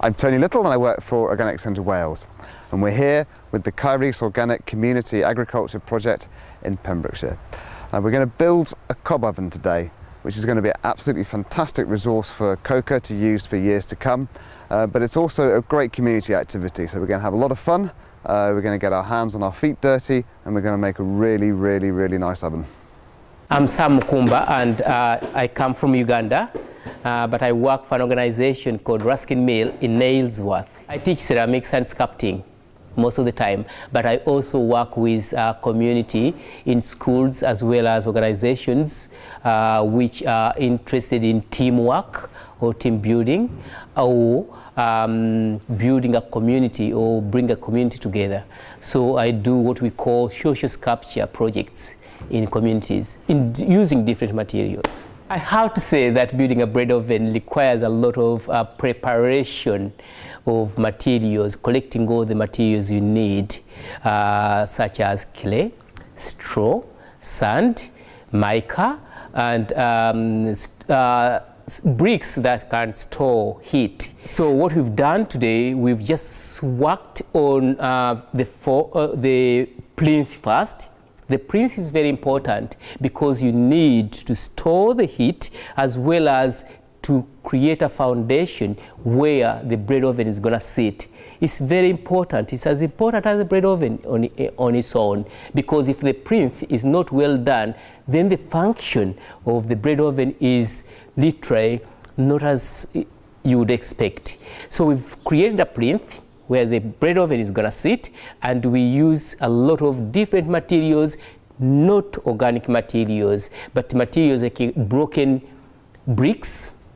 I'm Tony Little and I work for Organic Centre Wales, and we're here with the Caerhys Organic Community Agriculture Project in Pembrokeshire. We're going to build a cob oven today, which is going to be an absolutely fantastic resource for COCA to use for years to come, but it's also a great community activity, so we're going to have a lot of fun, we're going to get our hands and our feet dirty, and we're going to make a really nice oven. I'm Sam Mukumba and I come from Uganda, but I work for an organization called Ruskin Mill in Nailsworth. I teach ceramics and sculpting most of the time, but I also work with community in schools as well as organizations which are interested in teamwork or team building or building a community or bring a community together. So I do what we call social sculpture projects in communities using different materials. I have to say that building a bread oven requires a lot of preparation of materials, collecting all the materials you need, such as clay, straw, sand, mica, and bricks that can store heat. So what we've done today, we've just worked on the plinth first. The plinth is very important because you need to store the heat as well as to create a foundation where the bread oven is going to sit. It's very important. It's as important as the bread oven on its own, because if the plinth is not well done, then the function of the bread oven is literally not as you would expect. So we've created a plinth where the bread oven is going to sit, and we use a lot of different materials, not organic materials, but materials like broken bricks,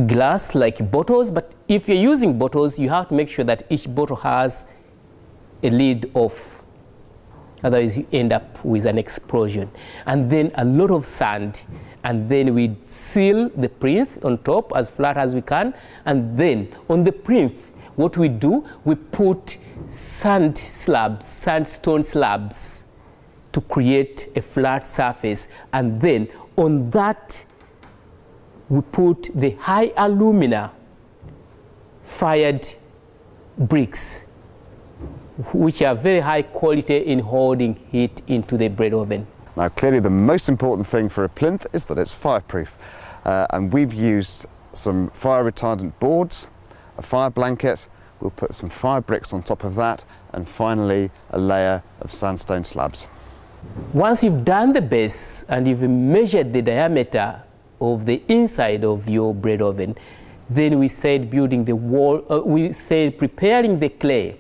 glass like bottles. But if you're using bottles, you have to make sure that each bottle has a lid off, otherwise you end up with an explosion. And then a lot of sand, and then we seal the plinth on top as flat as we can, and then on the plinth what we do, we put sandstone slabs to create a flat surface, and then on that we put the high alumina fired bricks, which are very high quality in holding heat into the bread oven. Now clearly the most important thing for a plinth is that it's fireproof, and we've used some fire retardant boards, a fire blanket, we'll put some fire bricks on top of that, and finally a layer of sandstone slabs. Once you've done the base and you've measured the diameter of the inside of your bread oven, then we said building the wall, we said preparing the clay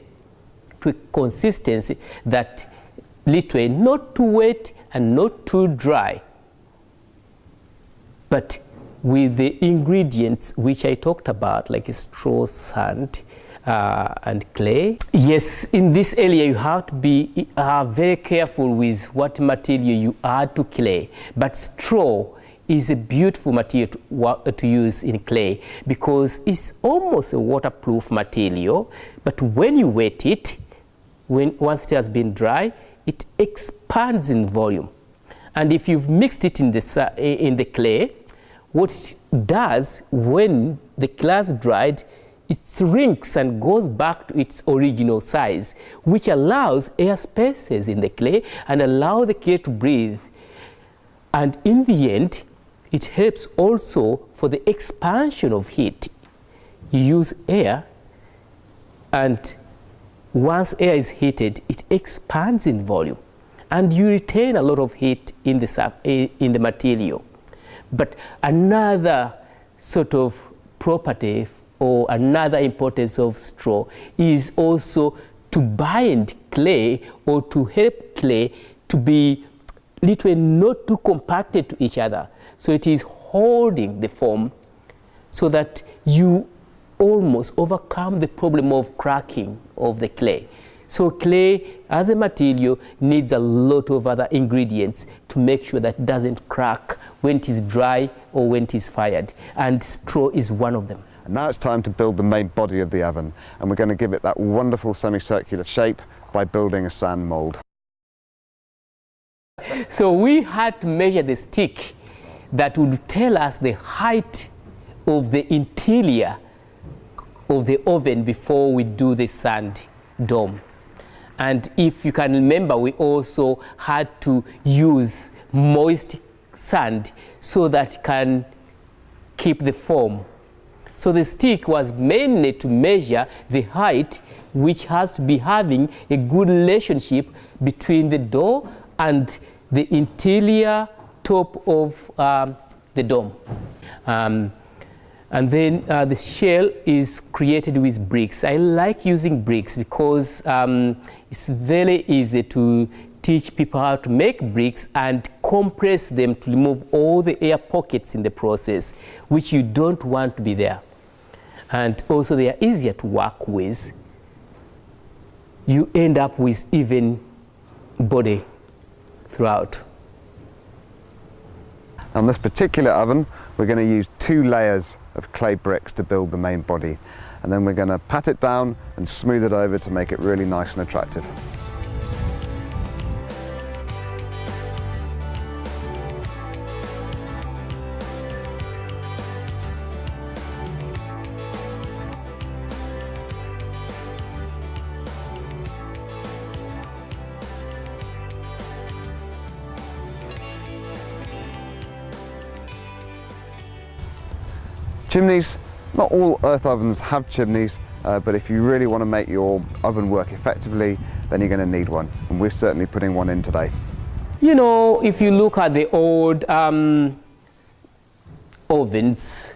to a consistency that literally not too wet and not too dry, but with the ingredients which I talked about, like straw, sand, and clay. Yes, in this area you have to be very careful with what material you add to clay, but straw is a beautiful material to use in clay because it's almost a waterproof material, but when you wet it, once it has been dry, it expands in volume. And if you've mixed it in the clay, what it does, when the clay is dried, it shrinks and goes back to its original size, which allows air spaces in the clay and allow the clay to breathe. And in the end, it helps also for the expansion of heat. You use air, and once air is heated, it expands in volume, and you retain a lot of heat in the material. But another sort of property or another importance of straw is also to bind clay or to help clay to be literally not too compacted to each other. So it is holding the form so that you almost overcome the problem of cracking of the clay. So clay as a material needs a lot of other ingredients to make sure that it doesn't crack when it is dry or when it is fired, and straw is one of them. And now it's time to build the main body of the oven, and we're going to give it that wonderful semicircular shape by building a sand mould. So we had to measure the stick that would tell us the height of the interior of the oven before we do the sand dome. And if you can remember, we also had to use moist sand so that it can keep the form. So the stick was mainly to measure the height, which has to be having a good relationship between the dough and the interior top of the dome. And then the shell is created with bricks. I like using bricks because it's very easy to teach people how to make bricks and compress them to remove all the air pockets in the process, which you don't want to be there. And also they are easier to work with. You end up with even body throughout. On this particular oven, we're going to use 2 layers of clay bricks to build the main body. And then we're going to pat it down and smooth it over to make it really nice and attractive. Chimneys, not all earth ovens have chimneys, but if you really want to make your oven work effectively, then you're going to need one. And we're certainly putting one in today. You know, if you look at the old ovens,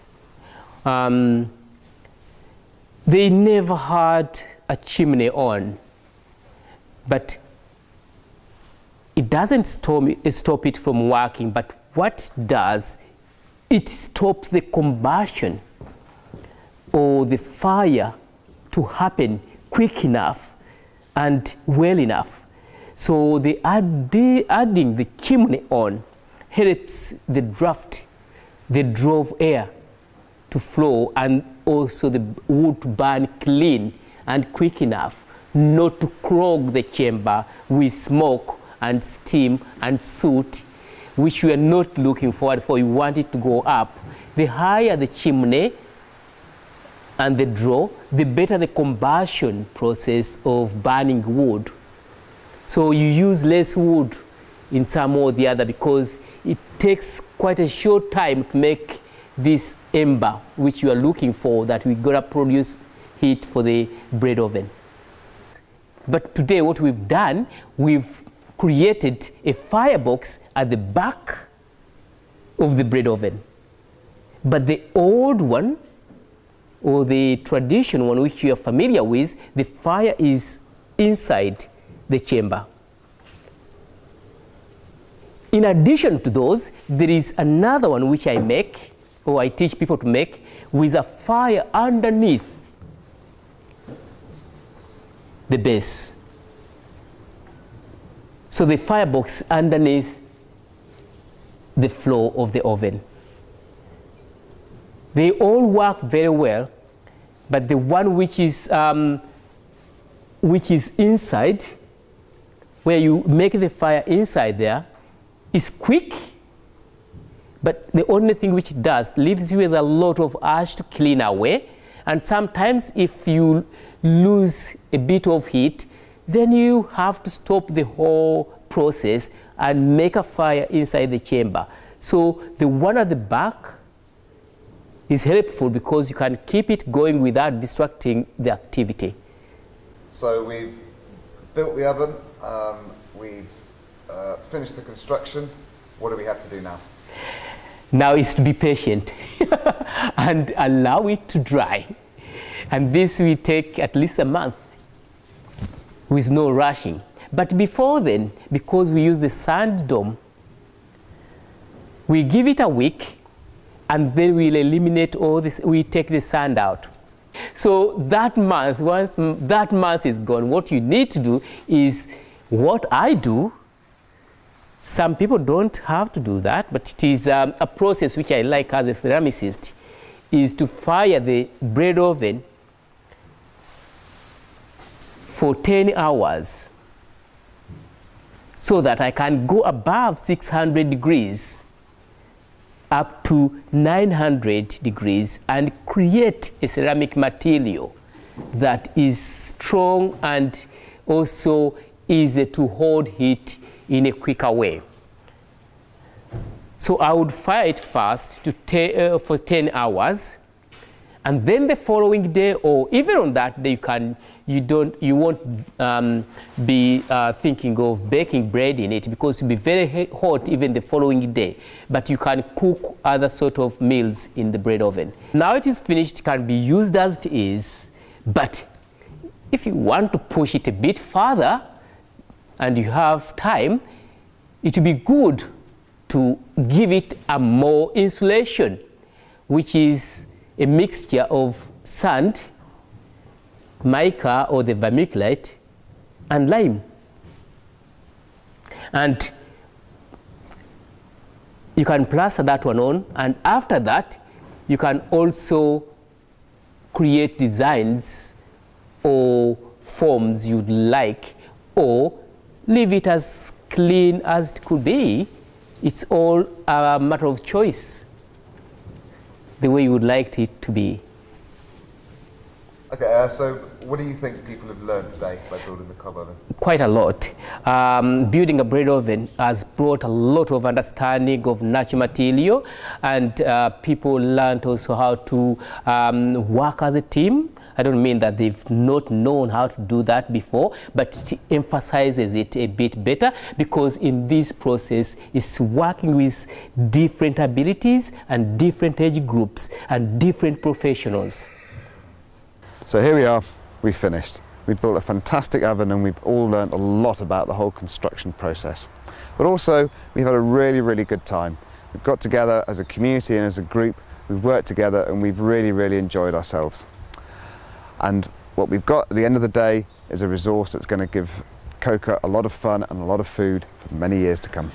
they never had a chimney on, but it doesn't stop it from working. But what it does, it stops the combustion or the fire to happen quick enough and well enough. So adding the chimney on helps the draft, the draw of air to flow, and also the wood to burn clean and quick enough not to clog the chamber with smoke and steam and soot, which we are not looking forward for. You want it to go up. The higher the chimney and the draw, the better the combustion process of burning wood. So you use less wood in some or the other because it takes quite a short time to make this ember, which you are looking for, that we're gonna produce heat for the bread oven. But today what we've done, we've created a firebox at the back of the bread oven. But the old one, or the traditional one which you are familiar with, the fire is inside the chamber. In addition to those, there is another one which I make, or I teach people to make, with a fire underneath the base. So the firebox underneath the floor of the oven. They all work very well, but the one which is inside, where you make the fire inside there, is quick, but the only thing which it does, leaves you with a lot of ash to clean away. And sometimes if you lose a bit of heat, then you have to stop the whole process and make a fire inside the chamber. So the one at the back is helpful because you can keep it going without distracting the activity. So we've built the oven, we've finished the construction. What do we have to do now? Now is to be patient and allow it to dry. And this will take at least a month with no rushing. But before then, because we use the sand dome, we give it a week and then we'll eliminate all this, we take the sand out. So that month, once that month is gone, what you need to do is what I do. Some people don't have to do that, but it is a process which I like as a ceramicist, is to fire the bread oven for 10 hours so that I can go above 600 degrees up to 900 degrees and create a ceramic material that is strong and also easy to hold heat in a quicker way. So I would fire it first for 10 hours, and then the following day, or even on that day, you won't be thinking of baking bread in it, because it will be very hot even the following day. But you can cook other sort of meals in the bread oven. Now it is finished, it can be used as it is, but if you want to push it a bit further and you have time, it will be good to give it a more insulation, which is a mixture of sand, mica or the vermiculite, and lime. And you can plaster that one on, and after that you can also create designs or forms you'd like, or leave it as clean as it could be. It's all a matter of choice, the way you would like it to be. Okay, so what do you think people have learned today by building the cob oven? Quite a lot. Building a bread oven has brought a lot of understanding of natural material, and people learned also how to work as a team. I don't mean that they've not known how to do that before, but it emphasizes it a bit better, because in this process it's working with different abilities and different age groups and different professionals. So here we are, we've finished. We've built a fantastic oven, and we've all learned a lot about the whole construction process. But also, we've had a really, really good time. We've got together as a community and as a group, we've worked together, and we've really, really enjoyed ourselves. And what we've got at the end of the day is a resource that's going to give COCA a lot of fun and a lot of food for many years to come.